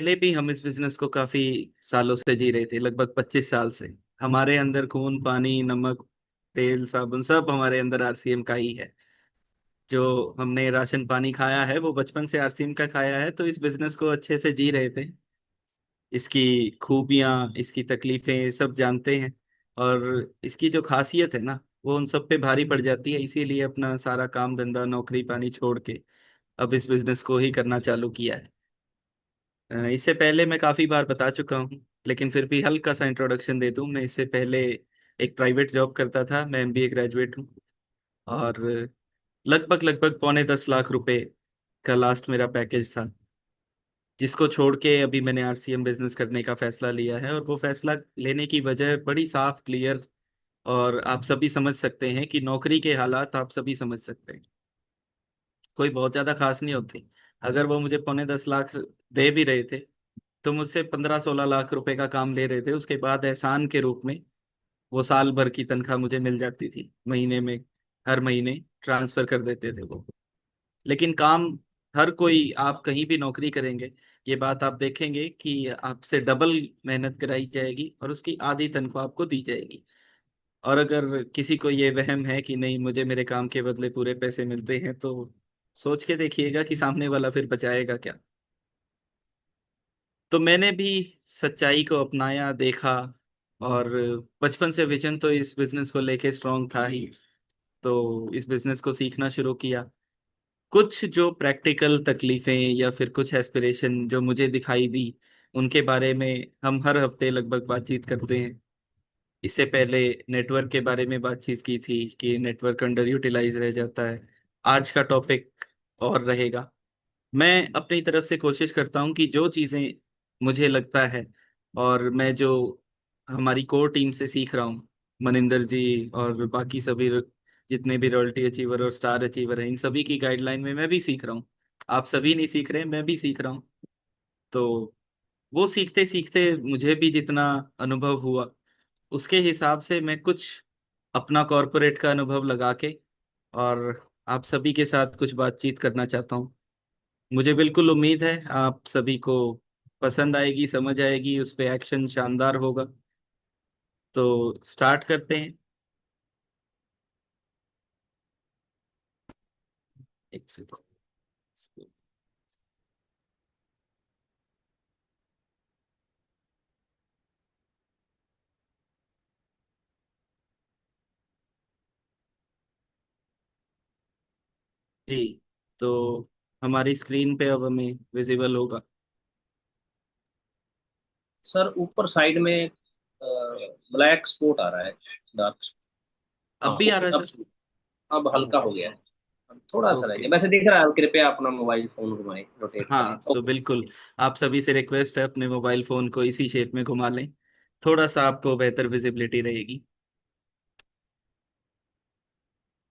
पहले भी हम इस बिजनेस को काफी सालों से जी रहे थे, लगभग 25 साल से। हमारे अंदर खून पानी नमक तेल साबुन सब हमारे अंदर आरसीएम का ही है। जो हमने राशन पानी खाया है वो बचपन से आरसीएम का खाया है, तो इस बिजनेस को अच्छे से जी रहे थे। इसकी खूबियां इसकी तकलीफें सब जानते हैं। और इसकी जो खासियत है ना, वो उन सब पे भारी पड़ जाती है, इसीलिए अपना सारा काम धंधा नौकरी पानी छोड़ के अब इस बिजनेस को ही करना चालू किया है। इससे पहले मैं काफी बार बता चुका हूँ, लेकिन फिर भी हल्का सा इंट्रोडक्शन दे दूं। मैं इससे पहले एक प्राइवेट जॉब करता था, मैं एमबीए ग्रेजुएट हूँ। और लगभग लगभग पौने 10 लाख रुपए का लास्ट मेरा पैकेज था, जिसको छोड़ के अभी मैंने आरसीएम बिजनेस करने का फैसला लिया है। और वो फैसला लेने की वजह बड़ी साफ क्लियर, और आप सभी समझ सकते हैं कि नौकरी के हालात आप सभी समझ सकते हैं, कोई बहुत ज्यादा खास नहीं होते। अगर वो मुझे पौने 10 लाख दे भी रहे थे, तो मुझसे 15-16 लाख रुपए का काम ले रहे थे। उसके बाद एहसान के रूप में वो साल भर की तनख्वाह मुझे मिल जाती थी महीने में, हर महीने ट्रांसफर कर देते थे वो। लेकिन काम हर कोई, आप कहीं भी नौकरी करेंगे, ये बात आप देखेंगे कि आपसे डबल मेहनत कराई जाएगी और उसकी आधी तनख्वाह आपको दी जाएगी। और अगर किसी को ये वहम है कि नहीं मुझे मेरे काम के बदले पूरे पैसे मिलते हैं, तो सोच के देखिएगा कि सामने वाला फिर बचाएगा क्या। तो मैंने भी सच्चाई को अपनाया, देखा। और बचपन से विजन तो इस बिजनेस को लेके स्ट्रांग था ही, तो इस बिजनेस को सीखना शुरू किया। कुछ जो प्रैक्टिकल तकलीफें या फिर कुछ एस्पिरेशन जो मुझे दिखाई दी, उनके बारे में हम हर हफ्ते लगभग बातचीत करते हैं। इससे पहले नेटवर्क के बारे में बातचीत की थी कि नेटवर्क अंडर यूटिलाइज रह जाता है। आज का टॉपिक और रहेगा। मैं अपनी तरफ से कोशिश करता हूँ कि जो चीज़ें मुझे लगता है, और मैं जो हमारी कोर टीम से सीख रहा हूँ, मनिंदर जी और बाकी सभी जितने भी रॉयल्टी अचीवर और स्टार अचीवर हैं, इन सभी की गाइडलाइन में मैं भी सीख रहा हूँ। आप सभी नहीं सीख रहे, मैं भी सीख रहा हूँ। तो वो सीखते सीखते मुझे भी जितना अनुभव हुआ, उसके हिसाब से मैं कुछ अपना कॉरपोरेट का अनुभव लगा के और आप सभी के साथ कुछ बातचीत करना चाहता हूँ। मुझे बिल्कुल उम्मीद है आप सभी को पसंद आएगी, समझ आएगी, उस पे एक्शन शानदार होगा। तो स्टार्ट करते हैं। एक सेकंड। जी, तो हमारी स्क्रीन पे अब हमें विजिबल होगा। सर ऊपर साइड में ब्लैक स्पॉट आ रहा है। डार्क। हाँ अब भी आ ओके रहा है अब सर? अब हल्का हो गया है। अब थोड़ा सा रह ओके। गया, वैसे दिख रहा है। कृपया अपना मोबाइल फोन घुमाएं, रोटेट करें। हाँ, तो ओके। बिल्कुल आप सभी से रिक्वेस्ट है, अपने मोबाइल फोन को इसी शेप में घुमा लें, थोड़ा सा आपको बेहतर विजिबिलिटी रहेगी।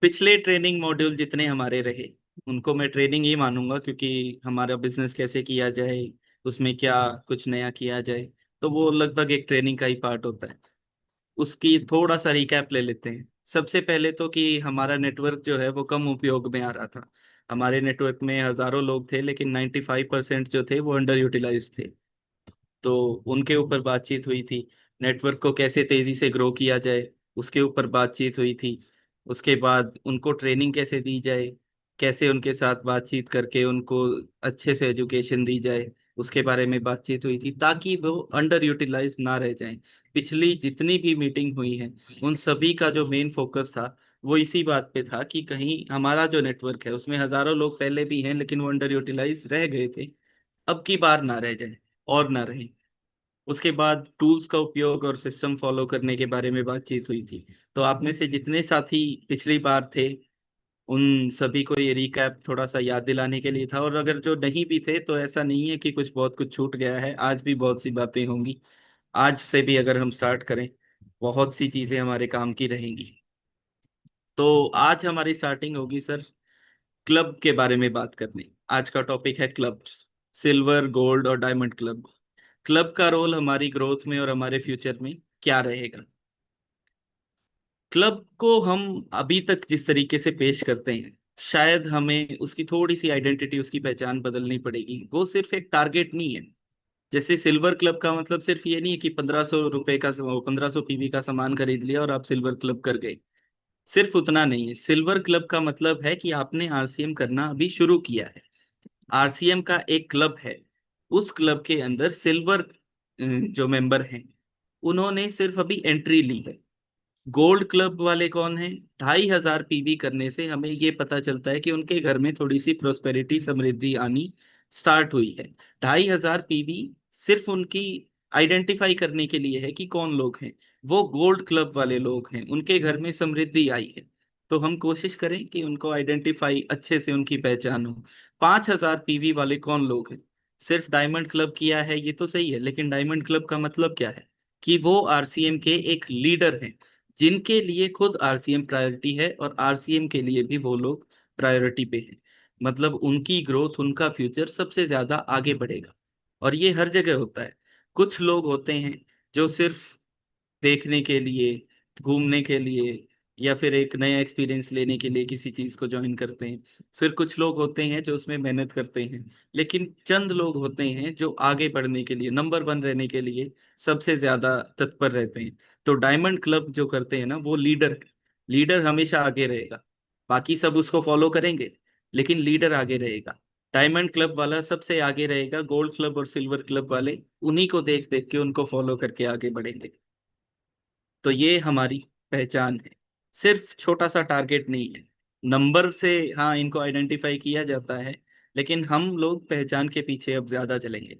पिछले ट्रेनिंग मॉड्यूल जितने हमारे रहे, उनको मैं ट्रेनिंग ही मानूंगा, क्योंकि हमारा बिजनेस कैसे किया जाए, उसमें क्या कुछ नया किया जाए, तो वो लगभग एक ट्रेनिंग का ही पार्ट होता है। उसकी थोड़ा सा रिकैप ले लेते हैं। सबसे पहले तो कि हमारा नेटवर्क जो है वो कम उपयोग में आ रहा था। हमारे नेटवर्क में हजारों लोग थे, लेकिन 95% जो थे वो अंडर यूटिलाइज थे। तो उनके ऊपर बातचीत हुई थी। नेटवर्क को कैसे तेजी से ग्रो किया जाए, उसके ऊपर बातचीत हुई थी। उसके बाद उनको ट्रेनिंग कैसे दी जाए, कैसे उनके साथ बातचीत करके उनको अच्छे से एजुकेशन दी जाए, उसके बारे में बातचीत हुई थी, ताकि वो अंडर यूटिलाइज ना रह जाएं। पिछली जितनी भी मीटिंग हुई है, उन सभी का जो मेन फोकस था वो इसी बात पे था कि कहीं हमारा जो नेटवर्क है उसमें हजारों लोग पहले भी हैं, लेकिन वो अंडर यूटिलाइज रह गए थे, अब की बार ना रह जाए और ना रहे। उसके बाद टूल्स का उपयोग और सिस्टम फॉलो करने के बारे में बातचीत हुई थी। तो आप में से जितने साथी पिछली बार थे, उन सभी को ये रिकैप थोड़ा सा याद दिलाने के लिए था। और अगर जो नहीं भी थे, तो ऐसा नहीं है कि कुछ बहुत कुछ छूट गया है, आज भी बहुत सी बातें होंगी। आज से भी अगर हम स्टार्ट करें, बहुत सी चीजें हमारे काम की रहेंगी। तो आज हमारी स्टार्टिंग होगी सर क्लब के बारे में बात करने। आज का टॉपिक है क्लब, सिल्वर गोल्ड और डायमंड क्लब। क्लब का रोल हमारी ग्रोथ में और हमारे फ्यूचर में क्या रहेगा। क्लब को हम अभी तक जिस तरीके से पेश करते हैं, शायद हमें उसकी थोड़ी सी आइडेंटिटी, उसकी पहचान बदलनी पड़ेगी। वो सिर्फ एक टारगेट नहीं है, जैसे सिल्वर क्लब का मतलब सिर्फ ये नहीं है कि 1500 रुपए का 1500 पीवी का सामान खरीद लिया और आप सिल्वर क्लब कर गए। सिर्फ उतना नहीं है, सिल्वर क्लब का मतलब है कि आपने आरसीएम करना अभी शुरू किया है। आरसीएम का एक क्लब है, उस क्लब के अंदर सिल्वर जो मेंबर हैं उन्होंने सिर्फ अभी एंट्री ली है। गोल्ड क्लब वाले कौन है? 2500 पीवी करने से हमें ये पता चलता है कि उनके घर में थोड़ी सी प्रोस्पेरिटी, समृद्धि आनी स्टार्ट हुई है। 2500 पीवी सिर्फ उनकी आइडेंटिफाई करने के लिए है कि कौन लोग हैं। वो गोल्ड क्लब वाले लोग हैं, उनके घर में समृद्धि आई है। तो हम कोशिश करें कि उनको आइडेंटिफाई अच्छे से, उनकी पहचान हो। 5000 पीवी वाले कौन लोग हैं? सिर्फ डायमंड क्लब किया है ये तो सही है, लेकिन डायमंड क्लब का मतलब क्या है? कि वो आरसीएम के एक लीडर हैं, जिनके लिए खुद आरसीएम प्रायोरिटी है और आरसीएम के लिए भी वो लोग प्रायोरिटी पे हैं। मतलब उनकी ग्रोथ, उनका फ्यूचर सबसे ज्यादा आगे बढ़ेगा। और ये हर जगह होता है। कुछ लोग होते हैं जो सिर्फ देखने के लिए, घूमने के लिए, या फिर एक नया एक्सपीरियंस लेने के लिए किसी चीज को ज्वाइन करते हैं। फिर कुछ लोग होते हैं जो उसमें मेहनत करते हैं। लेकिन चंद लोग होते हैं जो आगे बढ़ने के लिए, नंबर वन रहने के लिए सबसे ज्यादा तत्पर रहते हैं। तो डायमंड क्लब जो करते हैं ना, वो लीडर, लीडर हमेशा आगे रहेगा। बाकी सब उसको फॉलो करेंगे, लेकिन लीडर आगे रहेगा। डायमंड क्लब वाला सबसे आगे रहेगा, गोल्ड क्लब और सिल्वर क्लब वाले उन्हीं को देख देख के उनको फॉलो करके आगे बढ़ेंगे। तो ये हमारी पहचान है। सिर्फ छोटा सा टारगेट नहीं है। नंबर से हाँ इनको आइडेंटिफाई किया जाता है, लेकिन हम लोग पहचान के पीछे अब ज्यादा चलेंगे।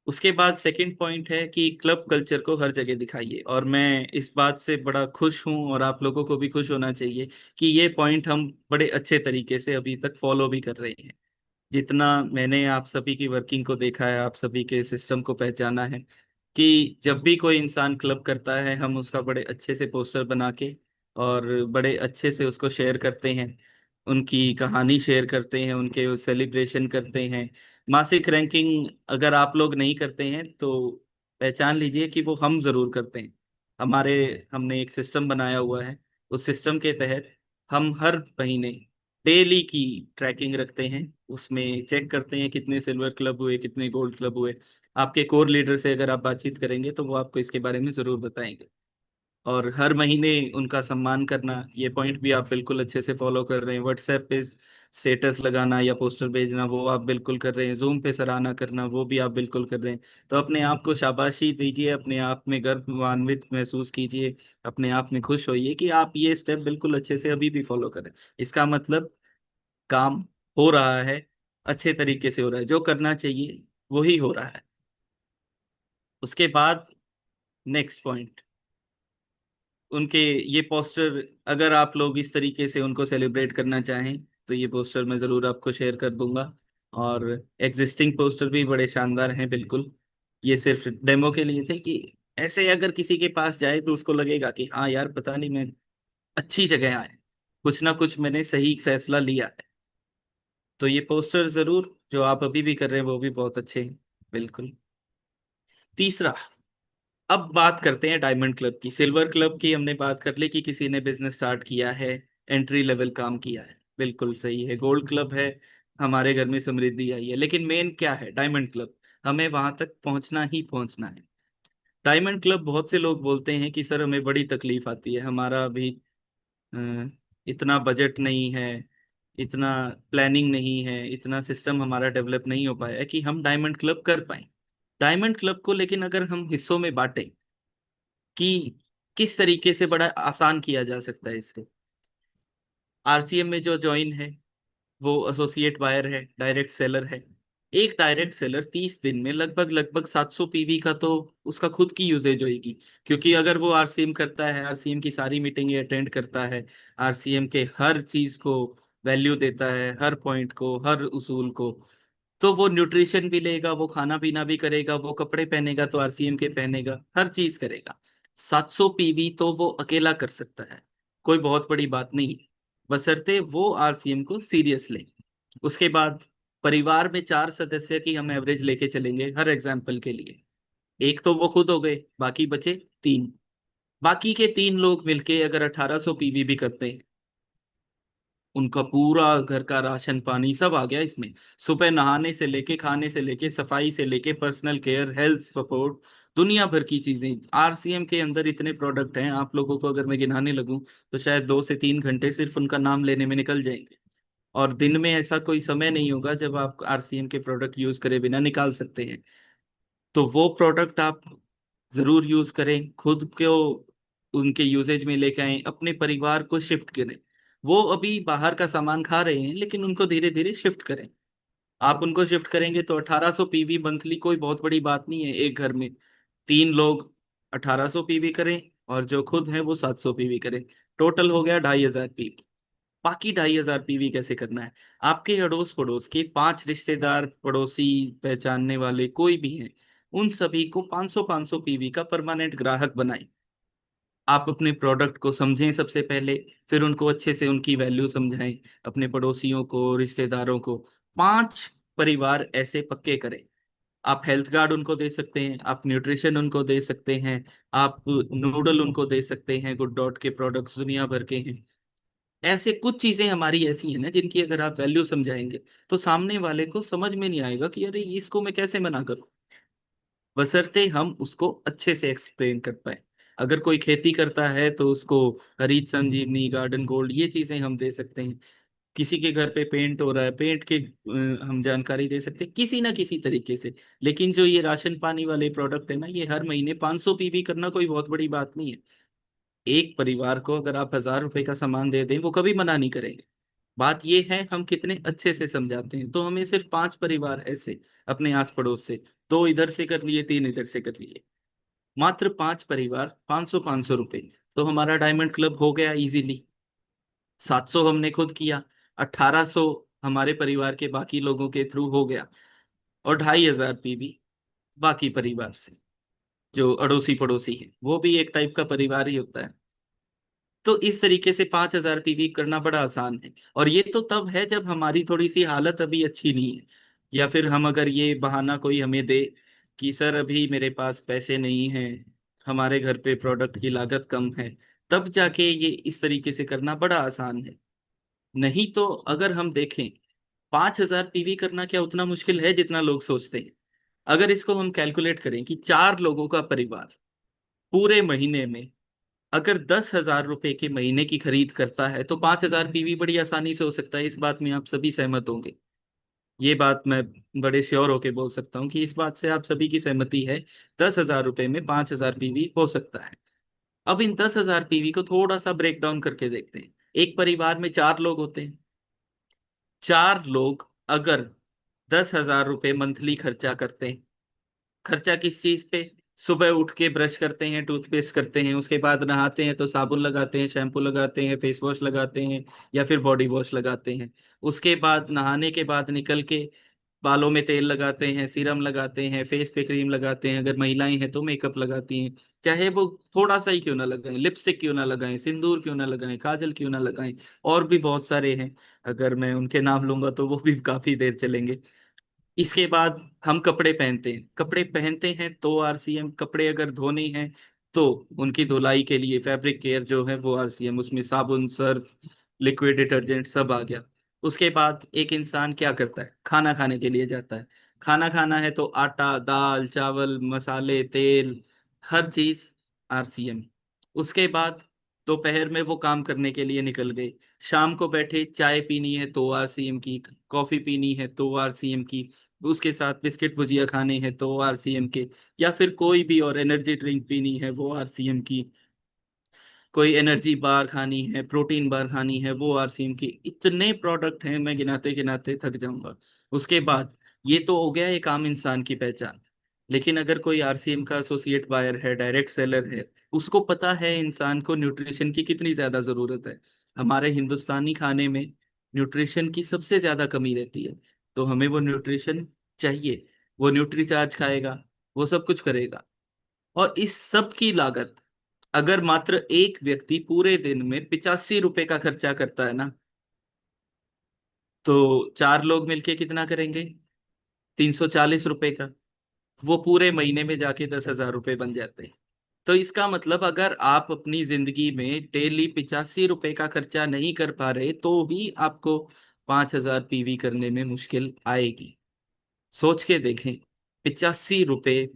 उसके बाद सेकंड पॉइंट है कि क्लब कल्चर को हर जगह दिखाइए, और मैं इस बात से बड़ा खुश हूं और आप लोगों को भी खुश होना चाहिए कि ये पॉइंट हम बड़े अच्छे तरीके से अभी तक फॉलो भी कर रहे हैं। जितना मैंने आप सभी की वर्किंग को देखा है, आप सभी के सिस्टम को पहचाना है, कि जब भी कोई इंसान क्लब करता है हम उसका बड़े अच्छे से पोस्टर बना के और बड़े अच्छे से उसको शेयर करते हैं, उनकी कहानी शेयर करते हैं, उनके सेलिब्रेशन करते हैं। मासिक रैंकिंग अगर आप लोग नहीं करते हैं तो पहचान लीजिए कि वो हम जरूर करते हैं। हमारे हमने एक सिस्टम बनाया हुआ है, उस सिस्टम के तहत हम हर महीने डेली की ट्रैकिंग रखते हैं। उसमें चेक करते हैं कितने सिल्वर क्लब हुए, कितने गोल्ड क्लब हुए। आपके कोर लीडर से अगर आप बातचीत करेंगे तो वो आपको इसके बारे में जरूर बताएंगे। और हर महीने उनका सम्मान करना, ये पॉइंट भी आप बिल्कुल अच्छे से फॉलो कर रहे हैं। व्हाट्सएप पे स्टेटस लगाना या पोस्टर भेजना, वो आप बिल्कुल कर रहे हैं। जूम पे सराहना करना, वो भी आप बिल्कुल कर रहे हैं। तो अपने आप को शाबाशी दीजिए, अपने आप में गर्वान्वित महसूस कीजिए, अपने आप में खुश होइए कि आप ये स्टेप बिल्कुल अच्छे से अभी भी फॉलो करें। इसका मतलब काम हो रहा है, अच्छे तरीके से हो रहा है, जो करना चाहिए वही हो रहा है। उसके बाद नेक्स्ट पॉइंट, उनके ये पोस्टर, अगर आप लोग इस तरीके से उनको सेलिब्रेट करना चाहें तो ये पोस्टर मैं ज़रूर आपको शेयर कर दूंगा। और एग्जिस्टिंग पोस्टर भी बड़े शानदार हैं बिल्कुल। ये सिर्फ डेमो के लिए थे कि ऐसे अगर किसी के पास जाए तो उसको लगेगा कि हाँ यार, पता नहीं मैं अच्छी जगह आए, कुछ ना कुछ मैंने सही फैसला लिया है। तो ये पोस्टर ज़रूर जो आप अभी भी कर रहे हैं वो भी बहुत अच्छे हैं, बिल्कुल। तीसरा, अब बात करते हैं डायमंड क्लब की। सिल्वर क्लब की हमने बात कर ली कि किसी ने बिजनेस स्टार्ट किया है, एंट्री लेवल काम किया है, बिल्कुल सही है। गोल्ड क्लब है, हमारे घर में समृद्धि आई है। लेकिन मेन क्या है? Diamond club. हमें वहां तक पहुंचना ही पहुंचना है। डायमंड क्लब, बहुत से लोग बोलते हैं कि सर हमें बड़ी तकलीफ आती है, हमारा अभी अ, इतना बजट नहीं है, इतना प्लानिंग नहीं है, इतना सिस्टम हमारा डेवलप नहीं हो पाया है कि हम डायमंड क्लब कर पाए। डायमंड क्लब को लेकिन अगर हम हिस्सों में बांटें कि किस तरीके से बड़ा आसान किया जा सकता है इसको। आरसीएम में जो ज्वाइन है वो एसोसिएट बायर है, डायरेक्ट सेलर है। एक डायरेक्ट सेलर 30 दिन में लगभग लगभग 700 पीवी का तो उसका खुद की यूजेज होगी। क्योंकि अगर वो आरसीएम करता है, आरसीएम की सारी मीटिंगें अटेंड करता है, आरसीएम के हर चीज को वैल्यू देता है, हर पॉइंट को, हर उसूल को, तो वो न्यूट्रिशन भी लेगा, वो खाना पीना भी करेगा, वो कपड़े पहनेगा तो आरसीएम के पहनेगा, हर चीज करेगा। 700 पीवी तो वो अकेला कर सकता है, कोई बहुत बड़ी बात नहीं है, बशर्ते वो आरसीएम को सीरियस ले। उसके बाद परिवार में 4 सदस्य की हम एवरेज लेके चलेंगे हर एग्जाम्पल के लिए। एक तो वो खुद हो गए, बाकी बचे 3। बाकी के 3 लोग मिलके अगर 1800 पीवी भी करते हैं उनका पूरा घर का राशन पानी सब आ गया इसमें। सुबह नहाने से लेके, खाने से लेके, सफाई से लेके, पर्सनल केयर, हेल्थ सपोर्ट, दुनिया भर की चीजें आरसीएम के अंदर इतने प्रोडक्ट हैं। आप लोगों को अगर मैं गिनाने लगूं तो शायद 2 से 3 घंटे सिर्फ उनका नाम लेने में निकल जाएंगे। और दिन में ऐसा कोई समय नहीं होगा जब आप आरसीएम के प्रोडक्ट यूज करे बिना निकाल सकते हैं। तो वो प्रोडक्ट आप जरूर यूज करें, खुद को उनके यूजेज में लेके आए, अपने परिवार को शिफ्ट करें। वो अभी बाहर का सामान खा रहे हैं लेकिन उनको धीरे धीरे शिफ्ट करें। आप उनको शिफ्ट करेंगे तो 1800 पीवी मंथली कोई बहुत बड़ी बात नहीं है। एक घर में 3 लोग 1800 पीवी करें और जो खुद हैं वो 700 पीवी करें, टोटल हो गया 2500 पीवी। बाकी 2500 पीवी कैसे करना है? आपके अड़ोस पड़ोस के 5 रिश्तेदार, पड़ोसी, पहचानने वाले कोई भी हैं, उन सभी को 500 500 पीवी का परमानेंट ग्राहक बनाएं। आप अपने प्रोडक्ट को समझें सबसे पहले, फिर उनको अच्छे से उनकी वैल्यू समझाएं, अपने पड़ोसियों को, रिश्तेदारों को। 5 परिवार ऐसे पक्के करें। आप हेल्थ कार्ड उनको दे सकते हैं, आप न्यूट्रिशन उनको दे सकते हैं, आप नूडल उनको दे सकते हैं, गुड डॉट के प्रोडक्ट्स दुनिया भर के हैं। ऐसे कुछ चीजें हमारी ऐसी हैं ना जिनकी अगर आप वैल्यू समझाएंगे तो सामने वाले को समझ में नहीं आएगा कि अरे इसको मैं कैसे मना करूं, बशर्ते हम उसको अच्छे से एक्सप्लेन कर पाए। अगर कोई खेती करता है तो उसको हरित संजीवनी, गार्डन गोल्ड, ये चीजें हम दे सकते हैं। किसी के घर पे पेंट हो रहा है, पेंट के हम जानकारी दे सकते हैं किसी ना किसी तरीके से। लेकिन जो ये राशन पानी वाले प्रोडक्ट है ना, ये हर महीने 500 पीवी करना कोई बहुत बड़ी बात नहीं है। एक परिवार को अगर आप 1000 रुपए का सामान दे दें वो कभी मना नहीं करेंगे। बात ये है हम कितने अच्छे से समझाते हैं। तो हमें सिर्फ 5 परिवार ऐसे अपने आस पड़ोस से, 2 इधर से कर लिए, 3 इधर से कर लिए, मात्र 5 परिवार, 500 500 रुपए, तो हमारा डायमंड क्लब हो गया इजीली। 700 हमने खुद किया, 1800 हमारे परिवार के बाकी लोगों के थ्रू हो गया, और 2500 पीवी बाकी परिवार से, जो अड़ोसी पड़ोसी है, वो भी एक टाइप का परिवार ही होता है। तो इस तरीके से 5000 पीवी करना बड़ा आसान है। और ये तो तब है जब हमारी थोड़ी सी हालत अभी अच्छी नहीं है, या फिर हम अगर ये बहाना कोई हमें दे कि सर अभी मेरे पास पैसे नहीं हैं, हमारे घर पे प्रोडक्ट की लागत कम है, तब जाके ये इस तरीके से करना बड़ा आसान है। नहीं तो अगर हम देखें, 5000 पीवी करना क्या उतना मुश्किल है जितना लोग सोचते हैं? अगर इसको हम कैलकुलेट करें कि 4 लोगों का परिवार पूरे महीने में अगर 10,000 रुपए के महीने की खरीद करता है तो 5000 पीवी बड़ी आसानी से हो सकता है। इस बात में आप सभी सहमत होंगे। ये बात मैं बड़े श्योर होके बोल सकता हूँ कि इस बात से आप सभी की सहमति है। 10,000 रुपए में 5000 पीवी हो सकता है। अब इन 10,000 पीवी को थोड़ा सा ब्रेक डाउन करके देखते हैं। एक परिवार में 4 लोग होते हैं। 4 लोग अगर 10,000 रुपए मंथली खर्चा करते हैं, खर्चा किस चीज पे? सुबह उठ के ब्रश करते हैं, टूथपेस्ट करते हैं, उसके बाद नहाते हैं तो साबुन लगाते हैं, शैम्पू लगाते हैं, फेस वॉश लगाते हैं, या फिर बॉडी वॉश लगाते हैं। उसके बाद नहाने के बाद निकल के बालों में तेल लगाते हैं, सीरम लगाते हैं, फेस पे क्रीम लगाते हैं, अगर महिलाएं हैं तो मेकअप लगाती हैं। चाहे वो थोड़ा सा ही क्यों ना लगाएं, लिपस्टिक क्यों ना लगाएं, सिंदूर क्यों ना लगाएं, काजल क्यों ना लगाएं, और भी बहुत सारे हैं। अगर मैं उनके नाम लूंगा तो वो भी काफी देर चलेंगे। इसके बाद हम कपड़े पहनते हैं, कपड़े पहनते हैं तो आरसीएम, कपड़े अगर धोने हैं तो उनकी धुलाई के लिए फैब्रिक केयर जो है वो आरसीएम, उसमें साबुन, सर्फ, लिक्विड डिटर्जेंट सब आ गया। उसके बाद एक इंसान क्या करता है? खाना खाने के लिए जाता है। खाना खाना है तो आटा, दाल, चावल, मसाले, तेल, हर चीज आरसीएम। उसके बाद दोपहर में वो काम करने के लिए निकल गए, शाम को बैठे चाय पीनी है तो आरसीएम की, कॉफी पीनी है तो आरसीएम की, उसके साथ बिस्किट भुजिया खाने हैं तो आरसीएम के, या फिर कोई भी और एनर्जी ड्रिंक पीनी है वो आरसीएम की, कोई एनर्जी बार खानी है, प्रोटीन बार खानी है वो आरसीएम की। इतने प्रोडक्ट हैं, मैं गिनाते गिनाते थक जाऊंगा। उसके बाद ये तो हो गया एक आम इंसान की पहचान। लेकिन अगर कोई आरसीएम का एसोसिएट बायर है, डायरेक्ट सेलर है, उसको पता है इंसान को न्यूट्रिशन की कितनी ज्यादा जरूरत है। हमारे हिंदुस्तानी खाने में न्यूट्रिशन की सबसे ज्यादा कमी रहती है। तो हमें वो न्यूट्रिशन चाहिए। वो न्यूट्री चार्ज खाएगा, वो सब कुछ करेगा। और इस सब की लागत अगर मात्र एक व्यक्ति पूरे दिन में 85 रुपए का खर्चा करता है ना, तो 4 लोग मिलके कितना करेंगे? 340 रुपए का। वो पूरे महीने में जाके 10,000 रुपए बन जाते हैं। तो इसका मतलब अगर आप अपनी जिंदगी में डेली 85 रुपए का खर्चा नहीं कर पा रहे तो भी आपको 5,000 पीवी करने में मुश्किल आएगी। सोच के देखें, 85 रुपए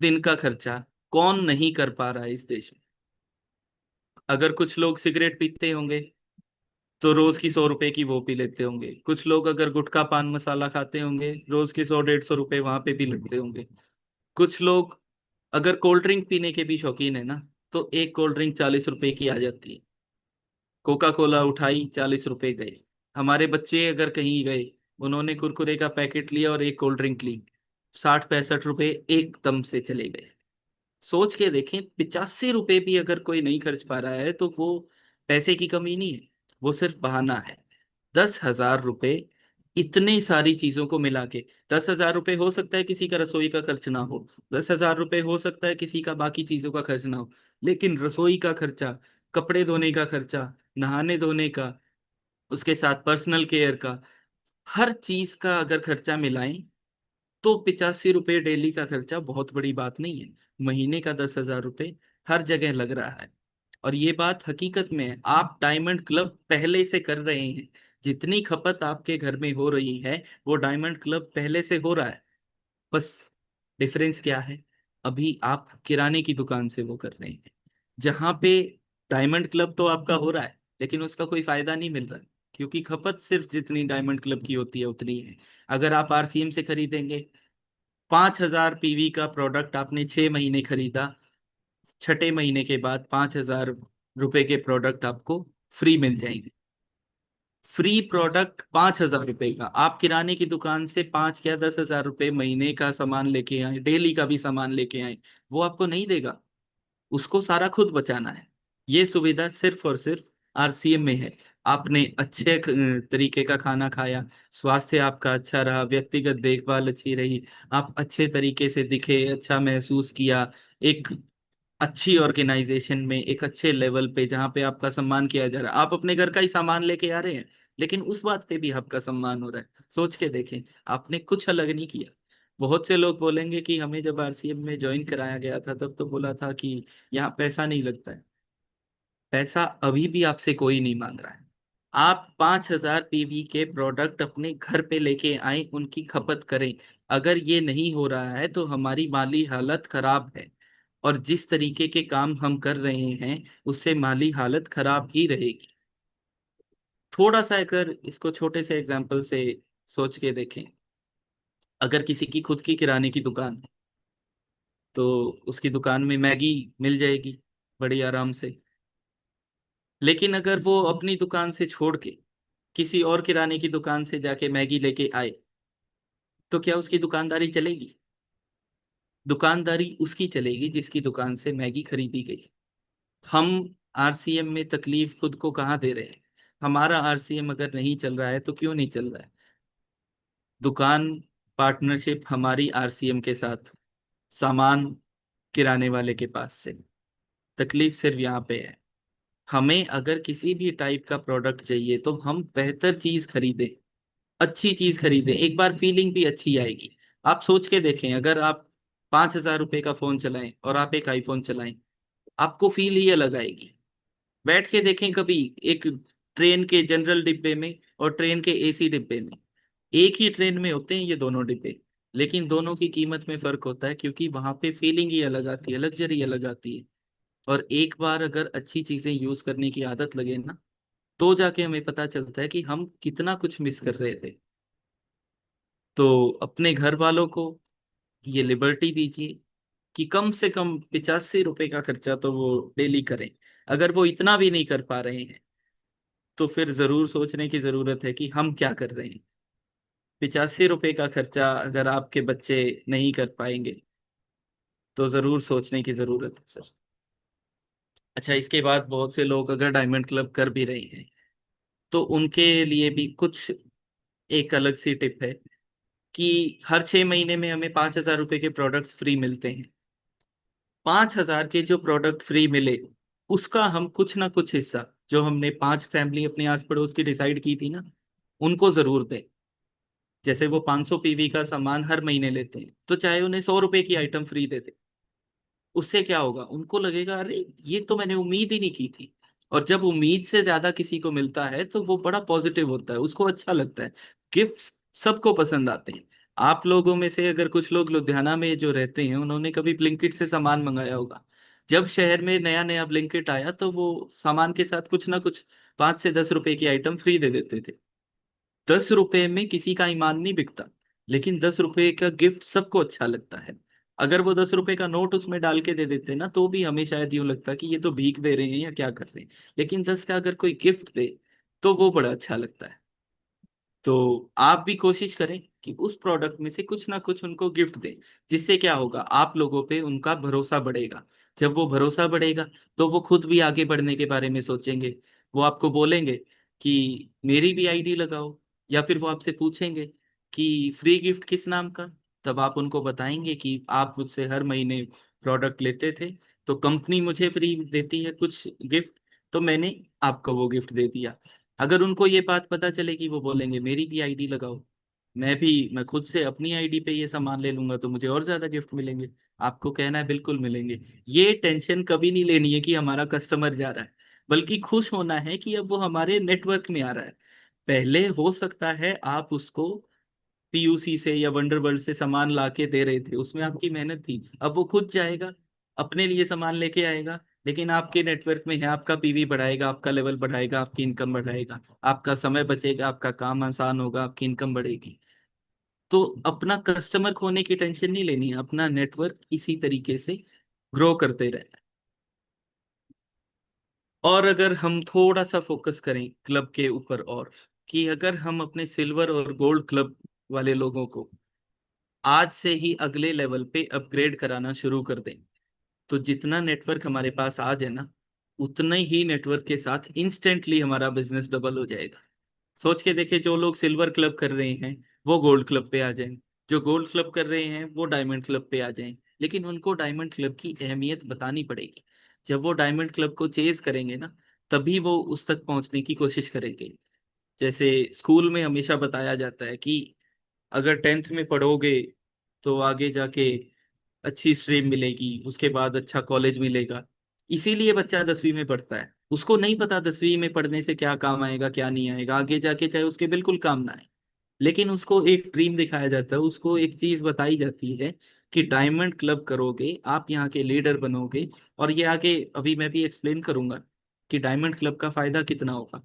दिन का खर्चा कौन नहीं कर पा रहा है इस देश में। अगर कुछ लोग सिगरेट पीते होंगे तो रोज की 100 रुपए की वो पी लेते होंगे। कुछ लोग अगर गुटखा पान मसाला खाते होंगे, रोज के 100 150 रुपए वहां पे भी लगते होंगे। कुछ लोग अगर कोल्ड ड्रिंक पीने के भी शौकीन है ना, तो एक कोल्ड ड्रिंक 40 रुपए की आ जाती है। कोका कोला उठाई, 40 रुपए गए। हमारे बच्चे अगर कहीं गए, उन्होंने कुरकुरे का पैकेट लिया और एक कोल्ड ड्रिंक ली, 60 65 रुपए एकदम से चले गए। सोच के देखें, 85 रुपए भी अगर कोई नहीं खर्च पा रहा है तो वो पैसे की कमी नहीं है, वो सिर्फ बहाना है। 10,000 रुपए इतने सारी चीजों को मिला के, 10,000 रुपए हो सकता है किसी का रसोई का खर्च ना हो, 10,000 रुपए हो सकता है किसी का बाकी चीजों का खर्च ना हो, लेकिन रसोई का खर्चा, कपड़े धोने का खर्चा, नहाने धोने का, उसके साथ पर्सनल केयर का, हर चीज का अगर खर्चा मिलाएं तो 85 रुपए डेली का खर्चा बहुत बड़ी बात नहीं है। महीने का 10,000 रुपए हर जगह लग रहा है। और ये बात हकीकत में है, आप डायमंड क्लब पहले से कर रहे हैं। जितनी खपत आपके घर में हो रही है वो डायमंड क्लब पहले से हो रहा है। बस डिफरेंस क्या है, अभी आप किराने की दुकान से वो कर रहे हैं। जहां पे डायमंड क्लब तो आपका हो रहा है लेकिन उसका कोई फायदा नहीं मिल रहा है, क्योंकि खपत सिर्फ जितनी डायमंड क्लब की होती है उतनी है। अगर आप आरसीएम से खरीदेंगे, 5,000 पीवी का प्रोडक्ट आपने 6 महीने खरीदा, छठे महीने के बाद 5,000 रुपए के प्रोडक्ट आपको फ्री मिल जाएंगे। फ्री प्रोडक्ट 5,000 रुपए का। आप किराने की दुकान से 5 या 10,000 रुपए महीने का सामान लेके आए, डेली का भी सामान लेके आए, वो आपको नहीं देगा। उसको सारा खुद बचाना है। ये सुविधा सिर्फ और सिर्फ आरसीएम में है। आपने अच्छे तरीके का खाना खाया, स्वास्थ्य आपका अच्छा रहा, व्यक्तिगत देखभाल अच्छी रही, आप अच्छे तरीके से दिखे, अच्छा महसूस किया, एक अच्छी ऑर्गेनाइजेशन में, एक अच्छे लेवल पे जहाँ पे आपका सम्मान किया जा रहा है। आप अपने घर का ही सामान लेके आ रहे हैं लेकिन उस बात पे भी आपका सम्मान हो रहा है। सोच के देखें, आपने कुछ अलग नहीं किया। बहुत से लोग बोलेंगे कि हमें जब आरसीएम में ज्वाइन कराया गया था तब तो बोला था कि यहाँ पैसा नहीं लगता है। पैसा अभी भी आपसे कोई नहीं मांग रहा है। आप 5,000 पीवी के प्रोडक्ट अपने घर पे लेके आए, उनकी खपत करें। अगर ये नहीं हो रहा है तो हमारी माली हालत खराब है, और जिस तरीके के काम हम कर रहे हैं उससे माली हालत खराब ही रहेगी। थोड़ा सा अगर इसको छोटे से एग्जांपल से सोच के देखें, अगर किसी की खुद की किराने की दुकान है तो उसकी दुकान में मैगी मिल जाएगी बड़ी आराम से। लेकिन अगर वो अपनी दुकान से छोड़ के किसी और किराने की दुकान से जाके मैगी लेके आए, तो क्या उसकी दुकानदारी चलेगी? दुकानदारी उसकी चलेगी जिसकी दुकान से मैगी खरीदी गई। हम आरसीएम में तकलीफ खुद को कहाँ दे रहे हैं? हमारा आरसीएम अगर नहीं चल रहा है तो क्यों नहीं चल रहा है? दुकान पार्टनरशिप हमारी आरसीएम के साथ, सामान किराने वाले के पास से। तकलीफ सिर्फ यहाँ पे है, हमें अगर किसी भी टाइप का प्रोडक्ट चाहिए तो हम बेहतर चीज खरीदें, अच्छी चीज खरीदें, एक बार फीलिंग भी अच्छी आएगी। आप सोच के देखें, अगर आप 5,000 रुपए का फोन चलाएं और आप एक आईफोन चलाएं, आपको फील ही अलग आएगी। बैठ के देखें कभी एक ट्रेन के जनरल डिब्बे में और ट्रेन के एसी डिब्बे में, एक ही ट्रेन में होते हैं ये दोनों डिब्बे, लेकिन दोनों की कीमत में फर्क होता है क्योंकि वहां पे फीलिंग ही अलग आती है, लग्जरी अलग आती है। और एक बार अगर अच्छी चीजें यूज करने की आदत लगे ना, तो जाके हमें पता चलता है कि हम कितना कुछ मिस कर रहे थे। तो अपने घर वालों को ये लिबर्टी दीजिए कि कम से कम 85 रुपए का खर्चा तो वो डेली करें। अगर वो इतना भी नहीं कर पा रहे हैं तो फिर जरूर सोचने की जरूरत है कि हम क्या कर रहे हैं। 85 रुपए का खर्चा अगर आपके बच्चे नहीं कर पाएंगे तो जरूर सोचने की जरूरत है सर। अच्छा, इसके बाद बहुत से लोग अगर डायमंड क्लब कर भी रहे हैं तो उनके लिए भी कुछ एक अलग सी टिप है कि हर 6 महीने में हमें 5,000 रुपए के प्रोडक्ट्स फ्री मिलते हैं। 5,000 के जो प्रोडक्ट फ्री मिले उसका हम कुछ ना कुछ हिस्सा, जो हमने 5 फैमिली अपने आस पड़ोस की डिसाइड की थी ना, उनको जरूर दें। जैसे वो 500 पीवी का सामान हर महीने लेते हैं तो चाहे उन्हें 100 रुपए की आइटम फ्री दे दे। उससे क्या होगा, उनको लगेगा अरे ये तो मैंने उम्मीद ही नहीं की थी। और जब उम्मीद से ज्यादा किसी को मिलता है तो वो बड़ा पॉजिटिव होता है, उसको अच्छा लगता है। गिफ्ट्स सबको पसंद आते हैं। आप लोगों में से अगर कुछ लोग लुधियाना में जो रहते हैं, उन्होंने कभी ब्लिंकिट से सामान मंगाया होगा। जब शहर में नया नया ब्लिंकिट आया तो वो सामान के साथ कुछ ना कुछ 5 से 10 रुपए की आइटम फ्री दे देते थे। 10 रुपए में किसी का ईमान नहीं बिकता, लेकिन 10 रुपए का गिफ्ट सबको अच्छा लगता है। अगर वो 10 रुपए का नोट उसमें डाल के दे देते ना, तो भी हमें शायद यूं लगता कि ये तो भीख दे रहे हैं या क्या कर रहे हैं। लेकिन 10 का अगर कोई गिफ्ट दे तो वो बड़ा अच्छा लगता है। तो आप भी कोशिश करें कि उस प्रोडक्ट में से कुछ ना कुछ उनको गिफ्ट दें। जिससे क्या होगा, आप लोगों पे उनका भरोसा बढ़ेगा। जब वो भरोसा बढ़ेगा तो वो खुद भी आगे बढ़ने के बारे में सोचेंगे। वो आपको बोलेंगे कि मेरी भी आईडी लगाओ, या फिर वो आपसे पूछेंगे कि फ्री गिफ्ट किस नाम का। तब आप उनको बताएंगे कि आप मुझसे हर महीने प्रोडक्ट लेते थे, तो कंपनी मुझे फ्री देती है कुछ गिफ्ट, तो मैंने आपको वो गिफ्ट दे दिया। अगर उनको ये बात पता चलेगी, वो बोलेंगे मेरी भी आईडी लगाओ, मैं खुद से अपनी आईडी पे ये सामान ले लूंगा तो मुझे और ज्यादा गिफ्ट मिलेंगे। आपको कहना है बिल्कुल मिलेंगे। ये टेंशन कभी नहीं लेनी है कि हमारा कस्टमर जा रहा है, बल्कि खुश होना है कि अब वो हमारे नेटवर्क में आ रहा है। पहले हो सकता है आप उसको पीयूसी से या वंडरवर्ल्ड से सामान ला के दे रहे थे, उसमें आपकी मेहनत थी। अब वो खुद जाएगा, अपने लिए सामान लेके आएगा, लेकिन आपके नेटवर्क में है, आपका पीवी बढ़ाएगा, आपका लेवल बढ़ाएगा, आपकी इनकम बढ़ाएगा, आपका समय बचेगा, आपका काम आसान होगा, आपकी इनकम बढ़ेगी। तो अपना कस्टमर खोने की टेंशन नहीं लेनी है, अपना नेटवर्क इसी तरीके से ग्रो करते रहना है। और अगर हम थोड़ा सा फोकस करें क्लब के ऊपर, और कि अगर हम अपने सिल्वर और गोल्ड क्लब वाले लोगों को आज से ही अगले लेवल पे अपग्रेड कराना शुरू कर दें, तो जितना नेटवर्क हमारे पास आज है ना, उतने ही नेटवर्क के साथ इंस्टेंटली हमारा बिजनेस डबल हो जाएगा। सोच के देखे, जो लोग सिल्वर क्लब कर रहे हैं वो गोल्ड क्लब पे आ जाएं, जो गोल्ड क्लब कर रहे हैं वो डायमंड क्लब पे आ जाएं। लेकिन उनको डायमंड क्लब की अहमियत बतानी पड़ेगी। जब वो डायमंड क्लब को चेज करेंगे ना, तभी वो उस तक पहुंचने की कोशिश करेंगे। जैसे स्कूल में हमेशा बताया जाता है कि अगर 10th में पढ़ोगे तो आगे जाके अच्छी स्ट्रीम मिलेगी, उसके बाद अच्छा कॉलेज मिलेगा। इसीलिए बच्चा 10वीं में पढ़ता है, उसको नहीं पता 10वीं में पढ़ने से क्या काम आएगा क्या नहीं आएगा आगे जाके, चाहे उसके बिल्कुल काम ना आए। लेकिन उसको एक ड्रीम दिखाया जाता है, उसको एक चीज बताई जाती है कि डायमंड क्लब करोगे आप यहाँ के लीडर बनोगे। और ये आगे अभी मैं भी एक्सप्लेन करूंगा कि डायमंड क्लब का फायदा कितना होगा।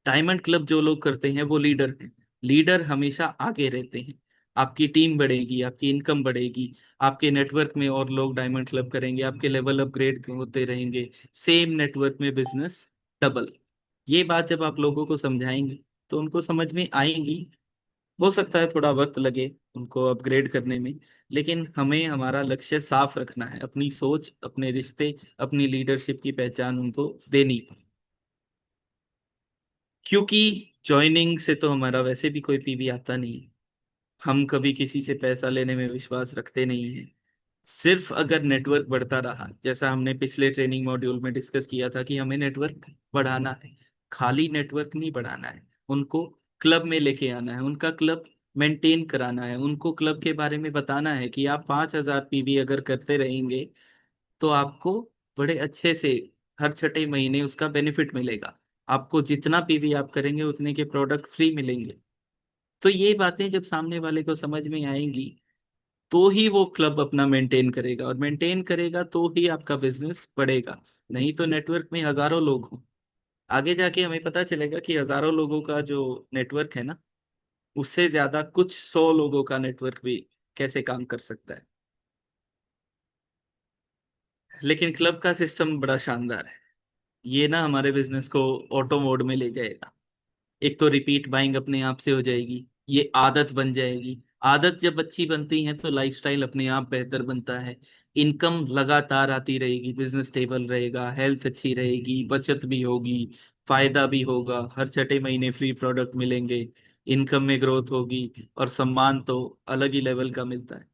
डायमंड क्लब जो लोग करते हैं वो लीडर हैं। लीडर हमेशा आगे रहते हैं। आपकी टीम बढ़ेगी, आपकी इनकम बढ़ेगी, आपके नेटवर्क में और लोग डायमंड क्लब करेंगे, आपके लेवल अपग्रेड होते रहेंगे, सेम नेटवर्क में बिजनेस डबल। ये बात जब आप लोगों को समझाएंगे तो उनको समझ में आएंगी। हो सकता है थोड़ा वक्त लगे उनको अपग्रेड करने में, लेकिन हमें हमारा लक्ष्य साफ रखना है, अपनी सोच, अपने रिश्ते, अपनी लीडरशिप की पहचान उनको देनी। क्योंकि ज्वाइनिंग से तो हमारा वैसे भी कोई पीवी आता नहीं है। हम कभी किसी से पैसा लेने में विश्वास रखते नहीं हैं। सिर्फ अगर नेटवर्क बढ़ता रहा, जैसा हमने पिछले ट्रेनिंग मॉड्यूल में डिस्कस किया था कि हमें नेटवर्क बढ़ाना है, खाली नेटवर्क नहीं बढ़ाना है, उनको क्लब में लेके आना है, उनका क्लब मेंटेन कराना है, उनको क्लब के बारे में बताना है कि आप 5,000 पीवी अगर करते रहेंगे तो आपको बड़े अच्छे से हर छठे महीने उसका बेनिफिट मिलेगा। आपको जितना पीवी आप करेंगे उतने के प्रोडक्ट फ्री मिलेंगे। तो ये बातें जब सामने वाले को समझ में आएंगी, तो ही वो क्लब अपना मेंटेन करेगा, और मेंटेन करेगा तो ही आपका बिजनेस बढ़ेगा। नहीं तो नेटवर्क में हजारों लोग हों, आगे जाके हमें पता चलेगा कि हजारों लोगों का जो नेटवर्क है ना, उससे ज्यादा कुछ 100 लोगों का नेटवर्क भी कैसे काम कर सकता है। लेकिन क्लब का सिस्टम बड़ा शानदार है। ये ना हमारे बिजनेस को ऑटो मोड में ले जाएगा। एक तो रिपीट बाइंग अपने आप से हो जाएगी, ये आदत बन जाएगी। आदत जब अच्छी बनती है तो लाइफस्टाइल अपने आप बेहतर बनता है। इनकम लगातार आती रहेगी, बिजनेस स्टेबल रहेगा, हेल्थ अच्छी रहेगी, बचत भी होगी, फायदा भी होगा, हर छठे महीने फ्री प्रोडक्ट मिलेंगे, इनकम में ग्रोथ होगी, और सम्मान तो अलग ही लेवल का मिलता है।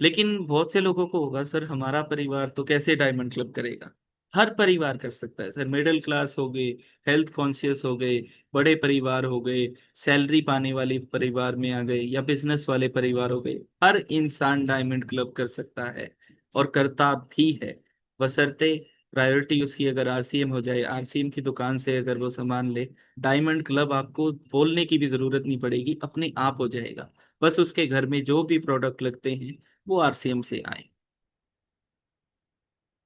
लेकिन बहुत से लोगों को होगा, सर हमारा परिवार तो कैसे डायमंड क्लब करेगा, हर परिवार कर सकता है सर, मिडिल क्लास हो गए, हेल्थ कॉन्शियस हो गए, बड़े परिवार हो गए, सैलरी पाने वाले परिवार में आ गए, या बिजनेस वाले परिवार हो गए, हर इंसान डायमंड क्लब कर सकता है और करता भी है। बशर्ते प्रायोरिटी उसकी अगर आरसीएम हो जाए, आरसीएम की दुकान से अगर वो सामान ले, डायमंड क्लब आपको बोलने की भी जरूरत नहीं पड़ेगी, अपने आप हो जाएगा। बस उसके घर में जो भी प्रोडक्ट लगते हैं वो आरसीएम से आए।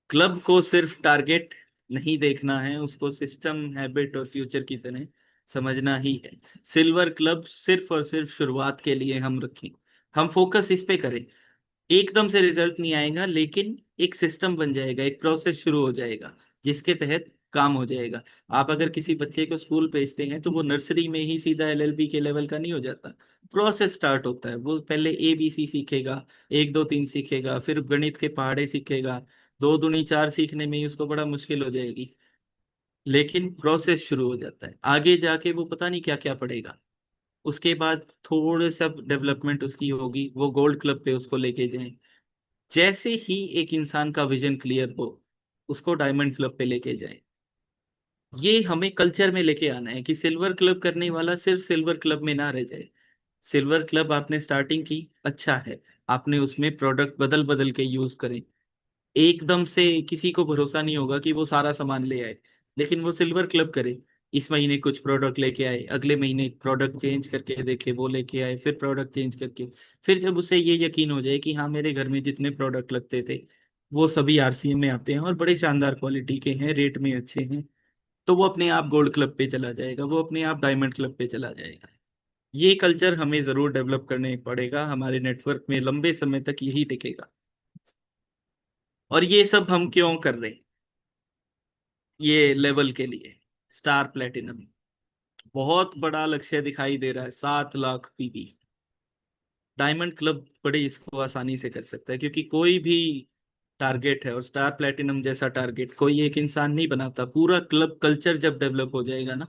क्लब को सिर्फ टारगेट नहीं देखना है, उसको सिस्टम, हैबिट और फ्यूचर की तरह समझना ही है। सिल्वर क्लब सिर्फ और सिर्फ शुरुआत के लिए हम रखें, हम फोकस इस पे करें। एकदम से रिजल्ट नहीं आएगा, लेकिन एक सिस्टम बन जाएगा, एक प्रोसेस शुरू हो जाएगा जिसके तहत काम हो जाएगा। आप अगर किसी बच्चे को स्कूल भेजते हैं तो वो नर्सरी में ही सीधा एलएलबी के लेवल का नहीं हो जाता। प्रोसेस स्टार्ट होता है, वो पहले ABC सीखेगा, 1 2 3 सीखेगा, फिर गणित के पहाड़े सीखेगा। 2 दूनी 4 सीखने में ही उसको बड़ा मुश्किल हो जाएगी, लेकिन प्रोसेस शुरू हो जाता है। आगे जाके वो पता नहीं क्या क्या पढ़ेगा। उसके बाद थोड़े सब डेवलपमेंट उसकी होगी, वो गोल्ड क्लब पे उसको लेके जाएं। जैसे ही एक इंसान का विजन क्लियर हो, उसको डायमंड क्लब पे लेके जाए। ये हमें कल्चर में लेके आना है कि सिल्वर क्लब करने वाला सिर्फ सिल्वर क्लब में ना रह जाए। सिल्वर क्लब आपने स्टार्टिंग की, अच्छा है, आपने उसमें प्रोडक्ट बदल बदल के यूज करें। एकदम से किसी को भरोसा नहीं होगा कि वो सारा सामान ले आए, लेकिन वो सिल्वर क्लब करे। इस महीने कुछ प्रोडक्ट लेके आए, अगले महीने प्रोडक्ट चेंज करके देखे, वो लेके आए, फिर प्रोडक्ट चेंज करके। फिर जब उसे ये यकीन हो जाए कि हाँ मेरे घर में जितने प्रोडक्ट लगते थे वो सभी आरसीएम में आते हैं और बड़े शानदार क्वालिटी के हैं, रेट में अच्छे हैं, तो वो अपने आप गोल्ड क्लब पे चला जाएगा, वो अपने आप डायमंड क्लब पे चला जाएगा। ये कल्चर हमें जरूर डेवलप करने पड़ेगा, हमारे नेटवर्क में लंबे समय तक यही टिकेगा। और ये सब हम क्यों कर रहे हैं? ये लेवल के लिए स्टार प्लेटिनम बहुत बड़ा लक्ष्य दिखाई दे रहा है, 7 लाख पीवी। डायमंड क्लब बड़े इसको आसानी से कर सकता है, क्योंकि कोई भी टारगेट है, और स्टार प्लेटिनम जैसा टारगेट कोई एक इंसान नहीं बनाता। पूरा क्लब कल्चर जब डेवलप हो जाएगा ना,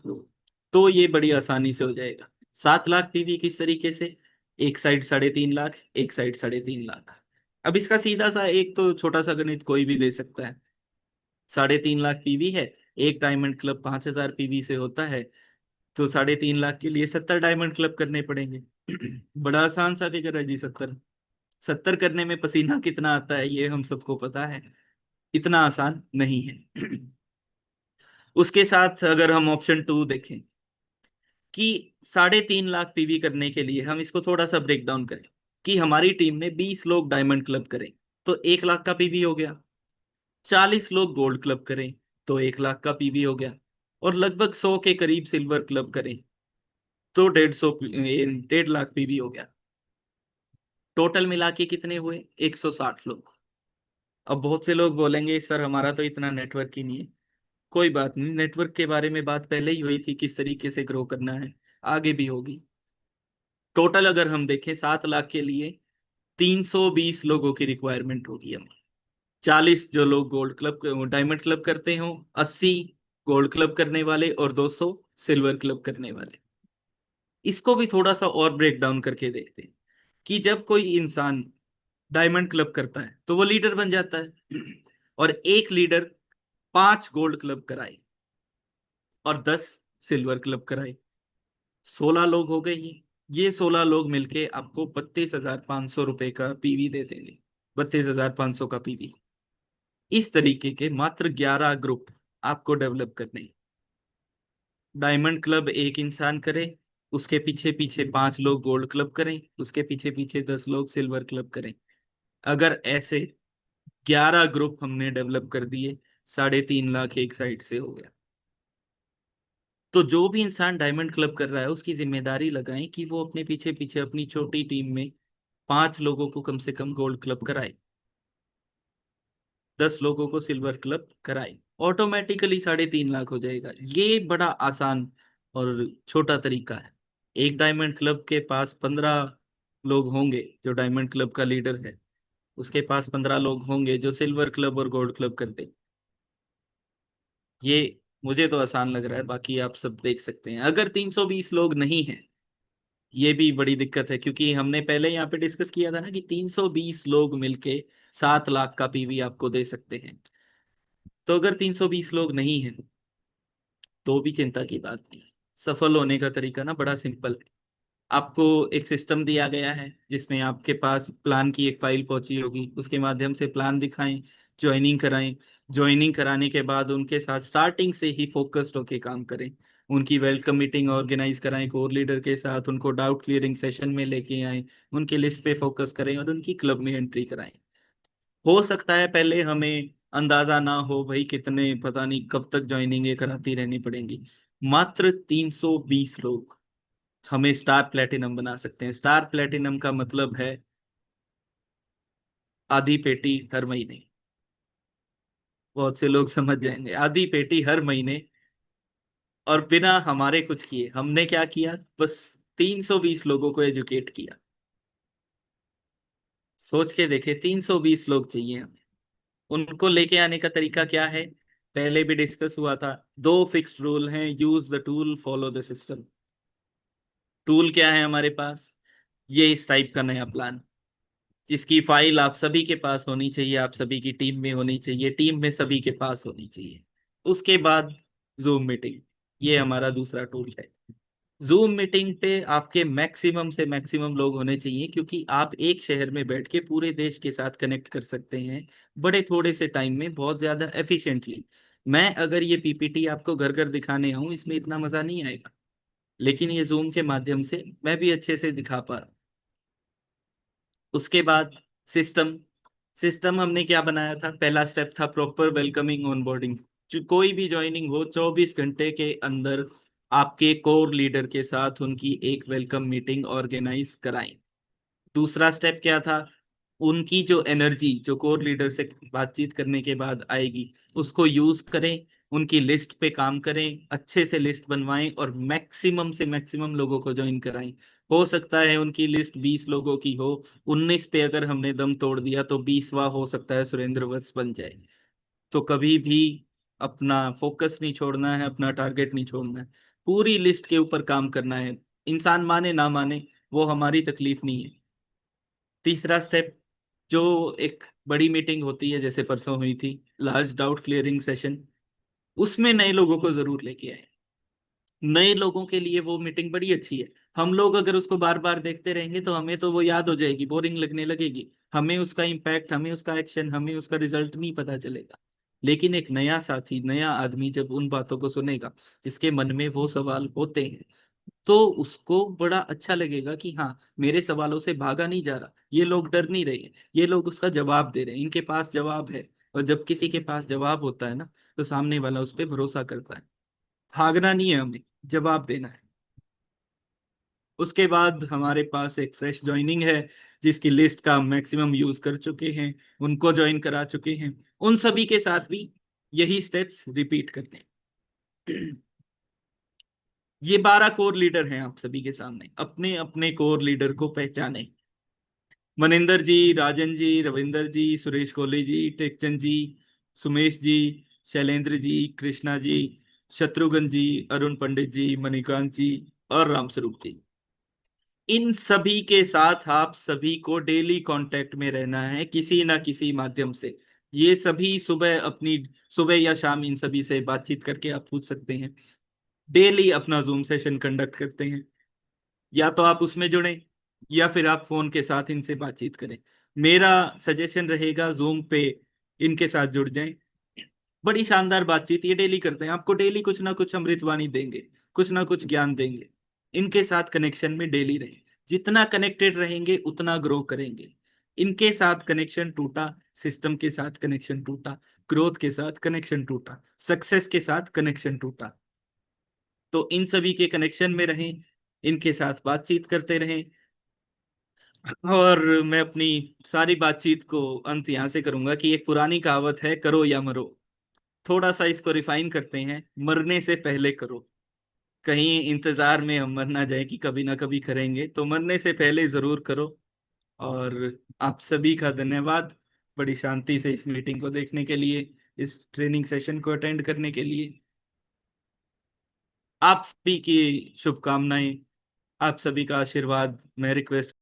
तो ये बड़ी आसानी से हो जाएगा। 7 लाख पीवी किस तरीके से? एक साइड 3.5 लाख, एक साइड 3.5 लाख। अब इसका सीधा सा एक तो छोटा सा गणित कोई भी दे सकता है। 3.5 लाख पीवी है, एक डायमंड क्लब 5,000 पीवी से होता है, तो 3.5 लाख के लिए 70 डायमंड क्लब करने पड़ेंगे। बड़ा आसान सा फिगर है जी, 70। 70 करने में पसीना कितना आता है ये हम सबको पता है, इतना आसान नहीं है। उसके साथ अगर हम ऑप्शन 2 देखें कि 3.5 लाख पीवी करने के लिए हम इसको थोड़ा सा ब्रेक डाउन करें, कि हमारी टीम में 20 लोग डायमंड क्लब करें तो 1 लाख का पीवी हो गया। 40 लोग गोल्ड क्लब करें तो 1 लाख का पीवी हो गया। और लगभग 100 के करीब सिल्वर क्लब करें तो 1.5 लाख पीवी हो गया। टोटल मिला के कितने हुए? 160 लोग। अब बहुत से लोग बोलेंगे सर हमारा तो इतना नेटवर्क ही नहीं है। कोई बात नहीं, नेटवर्क के बारे में बात पहले ही हुई थी, किस तरीके से ग्रो करना है, आगे भी होगी। टोटल अगर हम देखें 7 लाख के लिए 320 लोगों की रिक्वायरमेंट होगी हमें। 40 जो लोग गोल्ड क्लब डायमंड क्लब करते हो, 80 गोल्ड क्लब करने वाले, और 200 सिल्वर क्लब करने वाले। इसको भी थोड़ा सा और ब्रेक डाउन करके देखते हैं कि जब कोई इंसान डायमंड क्लब करता है तो वो लीडर बन जाता है। और एक लीडर 5 गोल्ड क्लब कराए और 10 सिल्वर क्लब कराए, 16 लोग हो गए। ये 16 लोग मिलके आपको 32,500 रुपए का पीवी दे देंगे। 32,500 का पीवी। इस तरीके के मात्र 11 ग्रुप आपको डेवलप करने हैं। डायमंड क्लब एक इंसान करे, उसके पीछे पीछे 5 लोग गोल्ड क्लब करें, उसके पीछे पीछे 10 लोग सिल्वर क्लब करें। अगर ऐसे 11 ग्रुप हमने डेवलप कर दिए, 3.5 लाख एक साइड से हो गया। तो जो भी इंसान डायमंड क्लब कर रहा है उसकी जिम्मेदारी लगाएं कि वो अपने पीछे पीछे अपनी छोटी टीम में 5 लोगों को कम से कम गोल्ड क्लब कराए, 10 लोगों को सिल्वर क्लब कराए। ऑटोमेटिकली 3.5 लाख हो जाएगा। ये बड़ा आसान और छोटा तरीका है। एक डायमंड क्लब के पास 15 लोग होंगे जो डायमंड क्लब का लीडर है, उसके पास 15 लोग होंगे जो सिल्वर क्लब और गोल्ड क्लब करते। ये मुझे तो आसान लग रहा है, बाकी आप सब देख सकते हैं। अगर 320 लोग नहीं है, ये भी बड़ी दिक्कत है, क्योंकि हमने पहले यहाँ पे डिस्कस किया था ना कि 320 लोग मिलके 7 लाख का पीवी आपको दे सकते हैं। तो अगर 320 लोग नहीं हैं तो भी चिंता की बात नहीं। सफल होने का तरीका ना बड़ा सिंपल है। आपको एक सिस्टम दिया गया है जिसमें आपके पास प्लान की एक फाइल पहुंची होगी, उसके माध्यम से प्लान दिखाएं, ज्वाइनिंग कराएं। ज्वाइनिंग कराने के बाद उनके साथ स्टार्टिंग से ही फोकस्ड होके काम करें। उनकी वेलकम मीटिंग ऑर्गेनाइज कराएं कोर लीडर के साथ, उनको डाउट क्लियरिंग सेशन में लेके आएं, उनकी लिस्ट पे फोकस करें और उनकी क्लब में एंट्री कराएं। हो सकता है पहले हमें अंदाजा ना हो भाई कितने, पता नहीं कब तक ज्वाइनिंग कराती रहनी पड़ेंगी। मात्र 320 लोग हमें स्टार प्लेटिनम बना सकते हैं। स्टार प्लेटिनम का मतलब है आधी पेटी हर महीने। बहुत से लोग समझ जाएंगे, आधी पेटी हर महीने। और बिना हमारे कुछ किए, हमने क्या किया, बस 320 लोगों को एजुकेट किया। सोच के देखे, 320 लोग चाहिए हमें। उनको लेके आने का तरीका क्या है, पहले भी डिस्कस हुआ था। दो फिक्स्ड रूल हैं, use the tool follow the system. Tool क्या है हमारे पास, ये इस टाइप का नया प्लान, जिसकी फाइल आप सभी के पास होनी चाहिए, आप सभी की टीम में होनी चाहिए, टीम में सभी के पास होनी चाहिए। उसके बाद जूम मीटिंग, ये हमारा दूसरा टूल है। जूम मीटिंग पे आपके मैक्सिमम से मैक्सिमम लोग होने चाहिए, क्योंकि आप एक शहर में बैठ के पूरे देश के साथ कनेक्ट कर सकते हैं बड़े थोड़े से टाइम में, बहुत ज्यादा एफिशिएंटली। मैं अगर ये पीपीटी आपको घर घर दिखाने आऊं, इसमें इतना मजा नहीं आएगा, लेकिन ये जूम के माध्यम से मैं भी अच्छे से दिखा पा रहा हूं। उसके बाद सिस्टम। सिस्टम हमने क्या बनाया था, पहला स्टेप था प्रॉपर वेलकमिंग ऑनबोर्डिंग। जो कोई भी ज्वाइनिंग हो, 24 घंटे के अंदर आपके कोर लीडर के साथ उनकी एक वेलकम मीटिंग ऑर्गेनाइज कराएं। दूसरा स्टेप क्या था, उनकी जो एनर्जी जो कोर लीडर से बातचीत करने के बाद आएगी, उसको यूज करें, उनकी लिस्ट पे काम करें, अच्छे से लिस्ट बनवाएं और मैक्सिमम से मैक्सिमम लोगों को ज्वाइन कराएं। हो सकता है उनकी लिस्ट 20 लोगों की हो, 19 पे अगर हमने दम तोड़ दिया तो 20वां हो सकता है सुरेंद्र वत्स बन जाए। तो कभी भी अपना फोकस नहीं छोड़ना है, अपना टारगेट नहीं छोड़ना है, पूरी लिस्ट के ऊपर काम करना है। इंसान माने ना माने वो हमारी तकलीफ नहीं है। तीसरा स्टेप, जो एक बड़ी मीटिंग होती है जैसे परसों हुई थी, लार्ज डाउट क्लियरिंग सेशन, उसमें नए लोगों को जरूर लेके आए। नए लोगों के लिए वो मीटिंग बड़ी अच्छी है। हम लोग अगर उसको बार बार देखते रहेंगे तो हमें तो वो याद हो जाएगी, बोरिंग लगने लगेगी, हमें उसका इम्पैक्ट, हमें उसका एक्शन, हमें उसका रिजल्ट नहीं पता चलेगा। लेकिन एक नया साथी, नया आदमी जब उन बातों को सुनेगा जिसके मन में वो सवाल होते हैं, तो उसको बड़ा अच्छा लगेगा कि हाँ, मेरे सवालों से भागा नहीं जा रहा, ये लोग डर नहीं रहे हैं, ये लोग उसका जवाब दे रहे हैं, इनके पास जवाब है। और जब किसी के पास जवाब होता है ना, तो सामने वाला उस पर भरोसा करता है। भागना नहीं है हमें, जवाब देना है। उसके बाद हमारे पास एक फ्रेश ज्वाइनिंग है जिसकी लिस्ट का मैक्सिमम यूज कर चुके हैं, उनको ज्वाइन करा चुके हैं। उन सभी के साथ भी यही स्टेप्स रिपीट करने हैं। ये 12 कोर लीडर हैं आप सभी के सामने, अपने अपने कोर लीडर को पहचाने। मनिंदर जी, राजन जी, रविंदर जी, सुरेश कोहली जी, टेकचंद जी, सुमेश जी, शैलेंद्र जी, कृष्णा जी, शत्रुघ्न जी, अरुण पंडित जी, मणिकांत जी और रामस्वरूप जी। इन सभी के साथ आप सभी को डेली कांटेक्ट में रहना है किसी ना किसी माध्यम से। ये सभी सुबह अपनी, सुबह या शाम इन सभी से बातचीत करके आप पूछ सकते हैं। डेली अपना जूम सेशन कंडक्ट करते हैं, या तो आप उसमें जुड़ें या फिर आप फोन के साथ इनसे बातचीत करें। मेरा सजेशन रहेगा जूम पे इनके साथ जुड़ जाएं। बड़ी शानदार बातचीत ये डेली करते हैं, आपको डेली कुछ ना कुछ अमृतवाणी देंगे, कुछ ना कुछ ज्ञान देंगे। इनके साथ कनेक्शन में डेली रहें। जितना कनेक्टेड रहेंगे उतना ग्रो करेंगे। इनके साथ कनेक्शन टूटा, सिस्टम के साथ कनेक्शन टूटा, ग्रोथ के साथ कनेक्शन टूटा, सक्सेस के साथ कनेक्शन टूटा। तो इन सभी के कनेक्शन में रहें, इनके साथ बातचीत करते रहें। और मैं अपनी सारी बातचीत को अंत यहाँ से करूंगा कि एक पुरानी कहावत है, करो या मरो। थोड़ा सा इसको रिफाइन करते हैं, मरने से पहले करो। कहीं इंतजार में हम मर ना जाए कि कभी ना कभी करेंगे, तो मरने से पहले जरूर करो। और आप सभी का धन्यवाद, बड़ी शांति से इस मीटिंग को देखने के लिए, इस ट्रेनिंग सेशन को अटेंड करने के लिए। आप सभी की शुभकामनाएं, आप सभी का आशीर्वाद मैं रिक्वेस्ट